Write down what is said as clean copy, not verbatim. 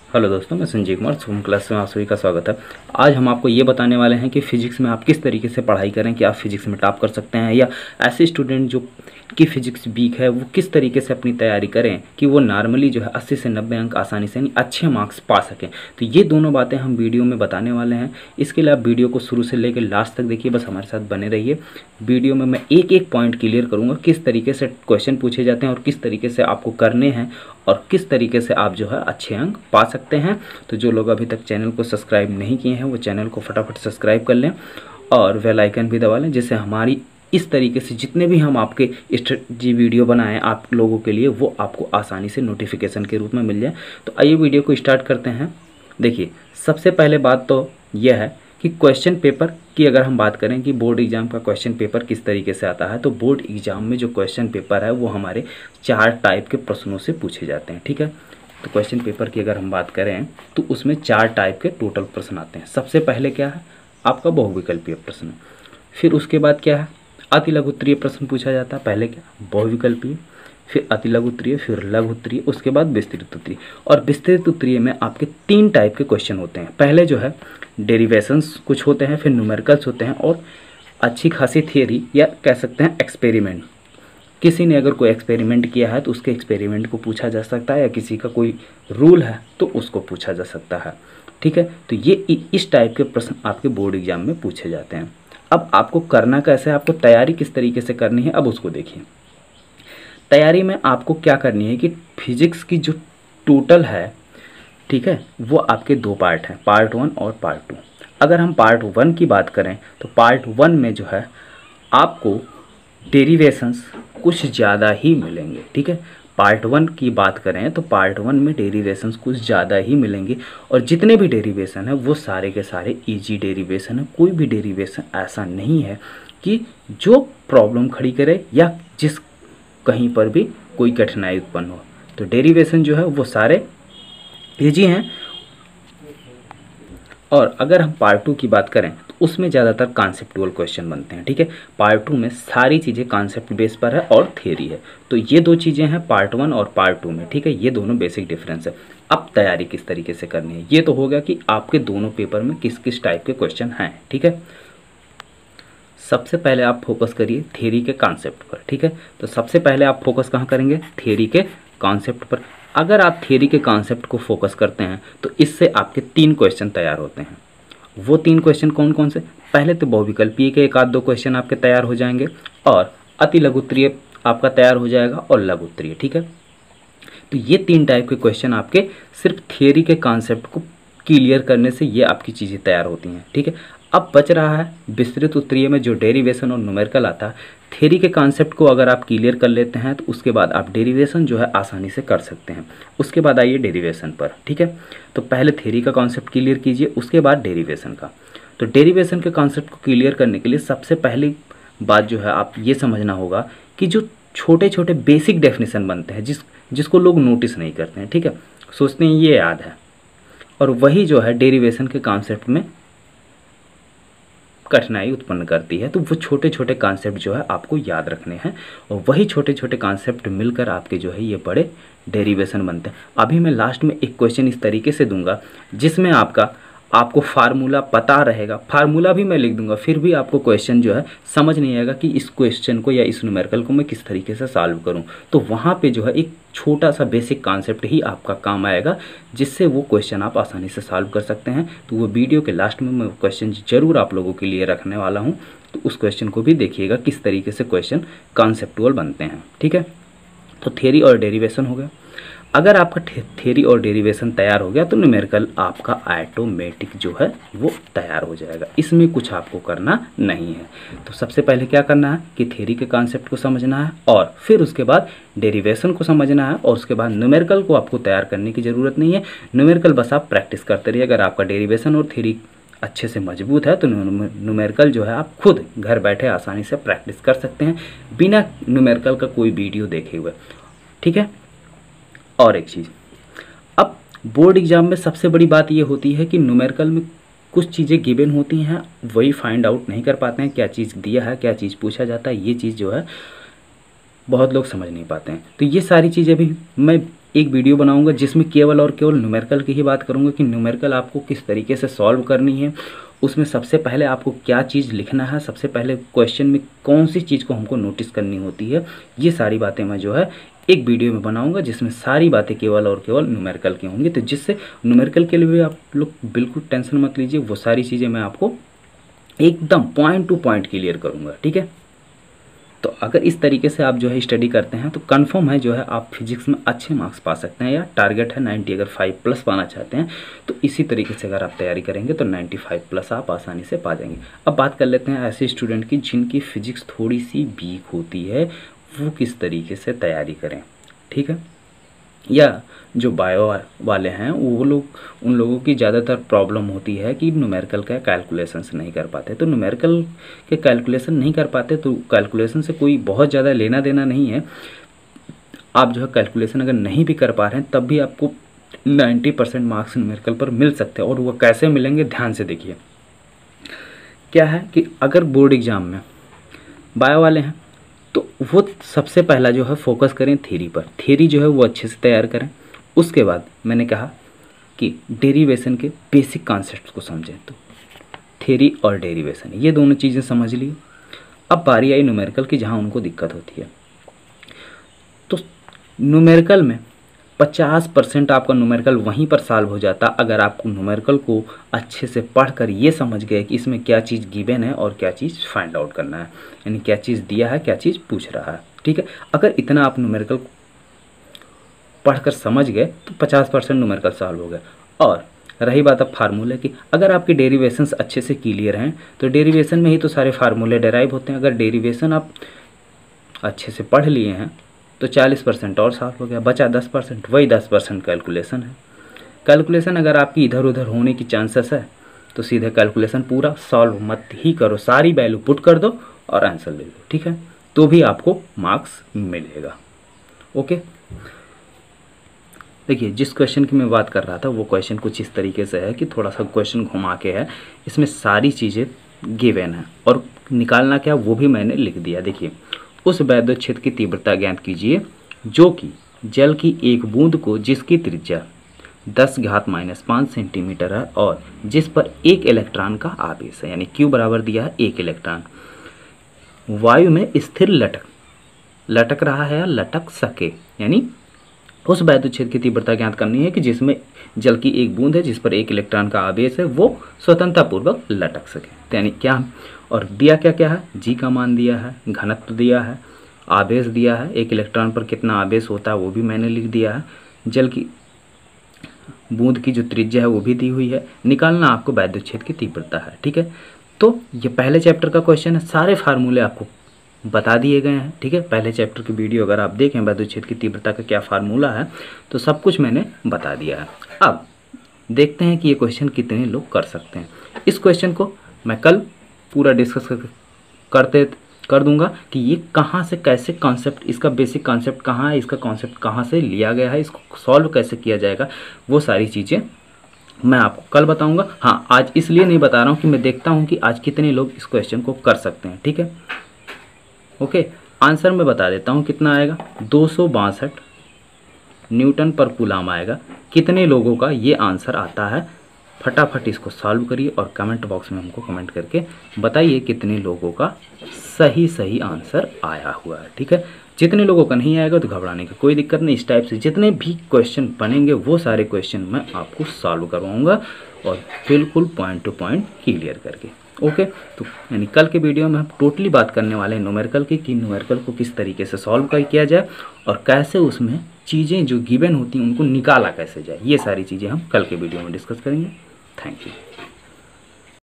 Hello दोस्तों, मैं Sanjeev Kumar Shubham class में आप सभी का स्वागत है। आज हम आपको ये बताने वाले हैं कि फिजिक्स में आप किस तरीके से पढ़ाई करें कि आप फिजिक्स में टॉप कर सकते हैं, या ऐसे स्टूडेंट जो कि फिजिक्स वीक है वो किस तरीके से अपनी तैयारी करें कि वो नॉर्मली जो है 80 से 90 अंक आसानी से अच्छे मार्क्स पा सकें। तो ये दोनों बातें हम वीडियो में बताने वाले हैं। इसके लिए आप वीडियो को शुरू से लेकर लास्ट तक देखिए, बस हमारे साथ बने रहिए। वीडियो में मैं एक एक पॉइंट क्लियर करूँगा, किस तरीके से क्वेश्चन पूछे जाते हैं और किस तरीके से आपको करने हैं और किस तरीके से आप जो है अच्छे अंक पा सकते हैं। तो जो लोग अभी तक चैनल को सब्सक्राइब नहीं किए हैं वो चैनल को फटाफट सब्सक्राइब कर लें और बेल आइकन भी दबा लें, जिससे हमारी इस तरीके से जितने भी हम आपके स्ट्रेटजी वीडियो बनाएं आप लोगों के लिए वो आपको आसानी से नोटिफिकेशन के रूप में मिल जाए। तो आइए वीडियो को स्टार्ट करते हैं। देखिए, सबसे पहले बात तो यह है कि क्वेश्चन पेपर की अगर हम बात करें कि बोर्ड एग्जाम का क्वेश्चन पेपर किस तरीके से आता है, तो बोर्ड एग्जाम में जो क्वेश्चन पेपर है वो हमारे 4 टाइप के प्रश्नों से पूछे जाते हैं। ठीक है, तो क्वेश्चन पेपर की अगर हम बात करें तो उसमें 4 टाइप के टोटल प्रश्न आते हैं। सबसे पहले क्या है, आपका बहुविकल्पीय प्रश्न। फिर उसके बाद क्या है, अति लघु उत्तरीय प्रश्न पूछा जाता है। पहले क्या, बहुविकल्पीय, फिर अति लघु उत्तरीय, फिर लघु उत्तरीय, उसके बाद विस्तृत उत्तरीय। और विस्तृत उत्तरीय में आपके 3 टाइप के क्वेश्चन होते हैं। पहले जो है डेरिवेशंस कुछ होते हैं, फिर न्यूमेरिकल्स होते हैं और अच्छी खासी थियरी या कह सकते हैं एक्सपेरिमेंट। किसी ने अगर कोई एक्सपेरिमेंट किया है तो उसके एक्सपेरिमेंट को पूछा जा सकता है, या किसी का कोई रूल है तो उसको पूछा जा सकता है। ठीक है, तो ये इस टाइप के प्रश्न आपके बोर्ड एग्जाम में पूछे जाते हैं। अब आपको करना कैसे है, आपको तैयारी किस तरीके से करनी है, अब उसको देखिए। तैयारी में आपको क्या करनी है कि फिजिक्स की जो टोटल है, ठीक है, वो आपके 2 पार्ट हैं, पार्ट 1 और पार्ट 2। अगर हम पार्ट 1 की बात करें तो पार्ट 1 में जो है आपको डेरिवेशंस कुछ ज़्यादा ही मिलेंगे। ठीक है, पार्ट 1 की बात करें तो पार्ट 1 में डेरिवेशंस कुछ ज़्यादा ही मिलेंगे, और जितने भी डेरिवेशन है वो सारे के सारे इजी डेरिवेशन है। कोई भी डेरिवेशन ऐसा नहीं है कि जो प्रॉब्लम खड़ी करे या जिस कहीं पर भी कोई कठिनाई उत्पन्न हो। तो डेरिवेशन जो है वो सारे इजी हैं। और अगर हम पार्ट 2 की बात करें तो उसमें ज़्यादातर कॉन्सेप्टुअल क्वेश्चन बनते हैं। ठीक है, पार्ट 2 में सारी चीज़ें कॉन्सेप्ट बेस पर है और थ्योरी है। तो ये 2 चीज़ें हैं पार्ट 1 और पार्ट 2 में। ठीक है, ये दोनों बेसिक डिफरेंस है। अब तैयारी किस तरीके से करनी है, ये तो हो गया कि आपके दोनों पेपर में किस किस टाइप के क्वेश्चन हैं। ठीक है, सबसे पहले आप फोकस करिए थ्योरी के कॉन्सेप्ट पर। ठीक है, तो सबसे पहले आप फोकस कहाँ करेंगे, थ्योरी के कॉन्सेप्ट पर। अगर आप थ्योरी के कॉन्सेप्ट को फोकस करते हैं तो इससे आपके 3 क्वेश्चन तैयार होते हैं। वो 3 क्वेश्चन कौन कौन से, पहले तो बहुविकल्पीय के 1-2 क्वेश्चन आपके तैयार हो जाएंगे, और अति लघु उत्तरीय आपका तैयार हो जाएगा, और लघु उत्तरीय। ठीक है, तो ये 3 टाइप के क्वेश्चन आपके सिर्फ थ्योरी के कॉन्सेप्ट को क्लियर करने से ये आपकी चीज़ें तैयार होती हैं। ठीक है, अब बच रहा है विस्तृत उत्तरीय में जो डेरिवेशन और न्यूमेरिकल आता है। थ्योरी के कॉन्सेप्ट को अगर आप क्लियर कर लेते हैं तो उसके बाद आप डेरिवेशन जो है आसानी से कर सकते हैं। उसके बाद आइए डेरिवेशन पर। ठीक है, तो पहले थ्योरी का कॉन्सेप्ट क्लियर कीजिए, उसके बाद डेरिवेशन का। तो डेरिवेशन के कॉन्सेप्ट को क्लियर करने के लिए सबसे पहली बात जो है आप ये समझना होगा कि जो छोटे छोटे बेसिक डेफिनेशन बनते हैं जिसको लोग नोटिस नहीं करते हैं। ठीक है, सोचते हैं ये याद है, और वही जो है डेरिवेशन के कॉन्सेप्ट में कठिनाई उत्पन्न करती है। तो वो छोटे छोटे कॉन्सेप्ट जो है आपको याद रखने हैं, और वही छोटे छोटे कॉन्सेप्ट मिलकर आपके जो है ये बड़े डेरिवेशन बनते हैं। अभी मैं लास्ट में एक क्वेश्चन इस तरीके से दूंगा जिसमें आपको फार्मूला पता रहेगा, फार्मूला भी मैं लिख दूंगा, फिर भी आपको क्वेश्चन जो है समझ नहीं आएगा कि इस क्वेश्चन को या इस न्यूमेरिकल को मैं किस तरीके से सॉल्व करूं। तो वहाँ पे जो है एक छोटा सा बेसिक कॉन्सेप्ट ही आपका काम आएगा, जिससे वो क्वेश्चन आप आसानी से सॉल्व कर सकते हैं। तो वो वीडियो के लास्ट में मैं क्वेश्चन ज़रूर आप लोगों के लिए रखने वाला हूँ, तो उस क्वेश्चन को भी देखिएगा किस तरीके से क्वेश्चन कॉन्सेप्टुअल बनते हैं। ठीक है, तो थ्योरी और डेरिवेशन हो गया। अगर आपका थ्योरी और डेरिवेशन तैयार हो गया तो न्यूमेरिकल आपका ऑटोमेटिक जो है वो तैयार हो जाएगा, इसमें कुछ आपको करना नहीं है। तो सबसे पहले क्या करना है कि थ्योरी के कॉन्सेप्ट को समझना है, और फिर उसके बाद डेरिवेशन को समझना है, और उसके बाद न्यूमेरिकल को आपको तैयार करने की ज़रूरत नहीं है। न्यूमेरिकल बस आप प्रैक्टिस करते रहिए। अगर आपका डेरिवेशन और थ्योरी अच्छे से मजबूत है तो न्यूमेरिकल जो है आप खुद घर बैठे आसानी से प्रैक्टिस कर सकते हैं बिना न्यूमेरिकल का कोई वीडियो देखे हुए। ठीक है, और एक चीज़, अब बोर्ड एग्जाम में सबसे बड़ी बात ये होती है कि न्यूमेरिकल में कुछ चीज़ें गिवन होती हैं, वही फाइंड आउट नहीं कर पाते हैं, क्या चीज़ दिया है, क्या चीज़ पूछा जाता है, ये चीज़ जो है बहुत लोग समझ नहीं पाते हैं। तो ये सारी चीज़ें भी मैं एक वीडियो बनाऊंगा जिसमें केवल और केवल न्यूमेरिकल की ही बात करूंगा कि न्यूमेरिकल आपको किस तरीके से सॉल्व करनी है। उसमें सबसे पहले आपको क्या चीज़ लिखना है, सबसे पहले क्वेश्चन में कौन सी चीज़ को हमको नोटिस करनी होती है, ये सारी बातें मैं जो है एक वीडियो में बनाऊंगा जिसमें सारी बातें केवल और केवल न्यूमेरिकल की होंगी। तो जिससे न्यूमेरिकल के लिए भी आप लोग बिल्कुल टेंशन मत लीजिए, वो सारी चीज़ें मैं आपको एकदम पॉइंट टू पॉइंट क्लियर करूँगा, ठीक है। तो अगर इस तरीके से आप जो है स्टडी करते हैं तो कंफर्म है जो है आप फिजिक्स में अच्छे मार्क्स पा सकते हैं, या टारगेट है 90, अगर 5+ पाना चाहते हैं तो इसी तरीके से अगर आप तैयारी करेंगे तो 95+ आप आसानी से पा जाएंगे। अब बात कर लेते हैं ऐसे स्टूडेंट की जिनकी फिजिक्स थोड़ी सी वीक होती है, वो किस तरीके से तैयारी करें, ठीक है। या जो बायो वाले हैं वो लोग, उन लोगों की ज़्यादातर प्रॉब्लम होती है कि न्यूमेरिकल का कैलकुलेशंस नहीं कर पाते। तो न्यूमेरिकल के कैलकुलेशन नहीं कर पाते तो कैलकुलेशन से कोई बहुत ज़्यादा लेना देना नहीं है। आप जो है कैलकुलेशन अगर नहीं भी कर पा रहे हैं तब भी आपको 90% मार्क्स न्यूमेरिकल पर मिल सकते हैं। और वो कैसे मिलेंगे, ध्यान से देखिए। क्या है कि अगर बोर्ड एग्ज़ाम में बायो वाले हैं तो वो सबसे पहला जो है फोकस करें थ्योरी पर, थ्योरी जो है वो अच्छे से तैयार करें। उसके बाद मैंने कहा कि डेरिवेशन के बेसिक कॉन्सेप्ट को समझें, तो थ्योरी और डेरिवेशन ये दोनों चीज़ें समझ ली। अब बारी आई न्यूमेरिकल की, जहाँ उनको दिक्कत होती है। तो न्यूमेरिकल में 50% आपका न्यूमेरिकल वहीं पर सॉल्व हो जाता अगर आप न्यूमेरिकल को अच्छे से पढ़कर ये समझ गए कि इसमें क्या चीज़ गिवन है और क्या चीज़ फाइंड आउट करना है, यानी क्या चीज़ दिया है, क्या चीज़ पूछ रहा है, ठीक है। अगर इतना आप न्यूमेरिकल पढ़कर समझ गए तो 50% न्यूमेरिकल सॉल्व हो गया। और रही बात अब फार्मूले की, अगर आपके डेरिवेशंस अच्छे से क्लियर हैं तो डेरिवेशन में ही तो सारे फार्मूले डेराइव होते हैं। अगर डेरिवेशन आप अच्छे से पढ़ लिए हैं तो 40% और सॉल्व हो गया, बचा 10%, वही 10% कैलकुलेशन है। कैलकुलेशन अगर आपकी इधर उधर होने की चांसेस है तो सीधे कैलकुलेशन पूरा सॉल्व मत ही करो, सारी वैल्यू पुट कर दो और आंसर ले लो, ठीक है, तो भी आपको मार्क्स मिलेगा। ओके, देखिए जिस क्वेश्चन की मैं बात कर रहा था वो क्वेश्चन कुछ इस तरीके से है कि थोड़ा सा क्वेश्चन घुमा के है, इसमें सारी चीज़ें गिवन है और निकालना क्या वो भी मैंने लिख दिया। देखिए, उस वैद्युत क्षेत्र की तीव्रता ज्ञात कीजिए जो कि जल की एक बूंद को जिसकी त्रिज्या 10⁻⁵ सेंटीमीटर है और जिस पर एक इलेक्ट्रॉन का आवेश है, यानी Q बराबर दिया है 1 इलेक्ट्रॉन, वायु में स्थिर लटक रहा है या लटक सके। यानी उस वैद्युत क्षेत्र की तीव्रता ज्ञात करनी है कि जिसमें जल की एक बूंद है जिस पर एक इलेक्ट्रॉन का आवेश है, वो स्वतंत्रतापूर्वक लटक सके। तो यानी क्या, और दिया क्या क्या है, जी का मान दिया है, घनत्व दिया है, आवेश दिया है, एक इलेक्ट्रॉन पर कितना आवेश होता है वो भी मैंने लिख दिया है, जल की बूंद की जो त्रिज्या है वो भी दी हुई है, निकालना आपको वैद्युत क्षेत्र की तीव्रता है, ठीक है। तो ये पहले चैप्टर का क्वेश्चन है, सारे फार्मूले आपको बता दिए गए हैं, ठीक है। पहले चैप्टर की वीडियो अगर आप देखें वैद्युत क्षेत्र की तीव्रता का क्या फार्मूला है तो सब कुछ मैंने बता दिया है। अब देखते हैं कि ये क्वेश्चन कितने लोग कर सकते हैं। इस क्वेश्चन को मैं कल पूरा डिस्कस कर दूंगा कि ये कहाँ से कैसे कॉन्सेप्ट, इसका बेसिक कॉन्सेप्ट कहाँ है, इसका कॉन्सेप्ट कहाँ से लिया गया है, इसको सॉल्व कैसे किया जाएगा, वो सारी चीज़ें मैं आपको कल बताऊंगा। हाँ, आज इसलिए नहीं बता रहा हूँ कि मैं देखता हूँ कि आज कितने लोग इस क्वेश्चन को कर सकते हैं, ठीक है। ओके, आंसर मैं बता देता हूँ कितना आएगा, 262 न्यूटन पर कूलम आएगा। कितने लोगों का ये आंसर आता है, फटाफट इसको सॉल्व करिए और कमेंट बॉक्स में हमको कमेंट करके बताइए कितने लोगों का सही आंसर आया हुआ है, ठीक है। जितने लोगों का नहीं आएगा तो घबराने की कोई दिक्कत नहीं, इस टाइप से जितने भी क्वेश्चन बनेंगे वो सारे क्वेश्चन मैं आपको सॉल्व करवाऊँगा और बिल्कुल पॉइंट टू पॉइंट क्लियर करके। ओके, तो यानी कल के वीडियो में हम टोटली बात करने वाले हैं न्यूमेरिकल की, कि न्यूमेरिकल को किस तरीके से सॉल्व किया जाए और कैसे उसमें चीज़ें जो गिवन होती हैं उनको निकाला कैसे जाए, ये सारी चीज़ें हम कल के वीडियो में डिस्कस करेंगे। Thank you.